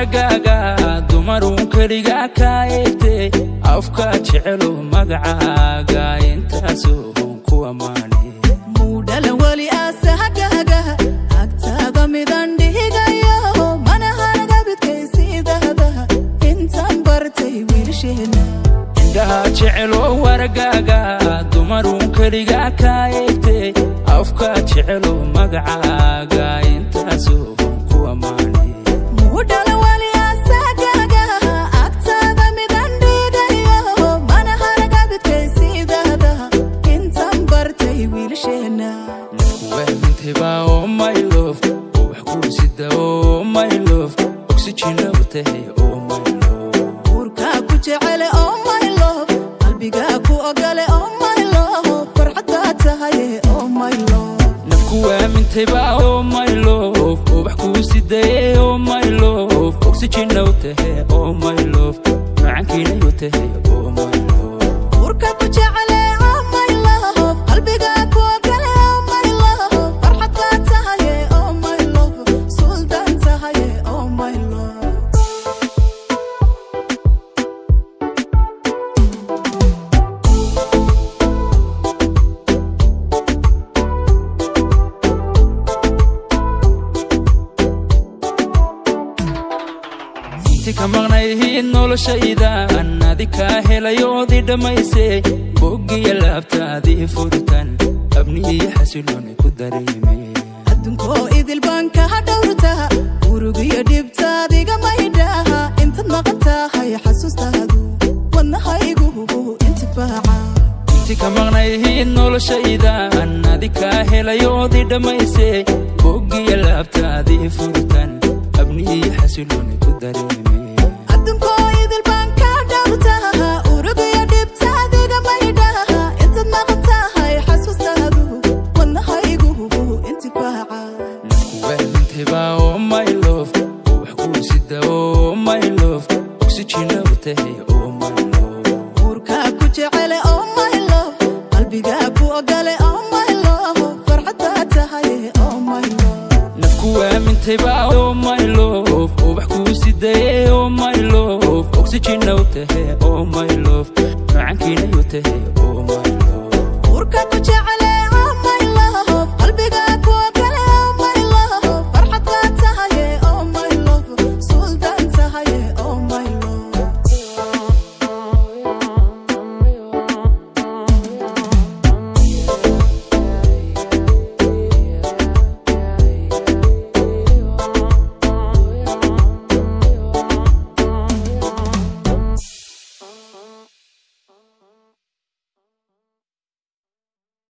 wargaaga dumarun kaliga kaayte afka jecelo magacaaga intaasoo ku amaanay mudala wali asahagaga agtaada midan dhigayo mana hanaga bidkaysiidada intaan bartay wiilsheena indhaha jecelo wargaaga dumarun kaliga kaayte afka jecelo magacaaga intaasoo ku amaanay mudala wali asahagaga agtaada midan dhigayo mana hanaga bidkaysiidada intaan bartay wiilsheena oh my love oh waxkuusida oh my love oxygen watahay oh my love urka ku jecele oh my love qalbiga ku ogale oh my love farxada tahay oh my love nafku waamintayba oh my love oh waxkuusida oh my love oxygen watahay oh my love macankina watahay oh my love urka ku jecele oh my love qalbiga ku ogale oh my love farxada tahay oh my love sultan tahay oh my love kamaqnayhiin noloshaydan adika helayoodii dhammaysay boggiya laabtaadii furitan abniyi xasilooni ku dareemay adduunkoo idil baan kaha dhowrtaa urugiyo dhibtaadiga maydhaha intaad maqan tahay xasuustaadu wadnahaygu intifaaca inti kamaqnayhiin noloshaydan adika helayoodii dhammaysay boggiya laabtaadii furitan abniyi xasilooni ku dareemay adduunkoo idil baan kaha dhowrtaa urugiyo dhibtaadiga maydhaha intaad maqan tahay xasuustaadu wadnahaygu intifaaca nafku waamintayba oh my love oh waxkuusida oh my love oxygen watahay oh my love urka ku jecele oh my love qalbiga ku ogale oh my love farxada tahay oh my love nafku waamintayba oh my love oh waxkuusida oh my love oxygen watahay oh my love macankina watahay oh my love urka ku jecele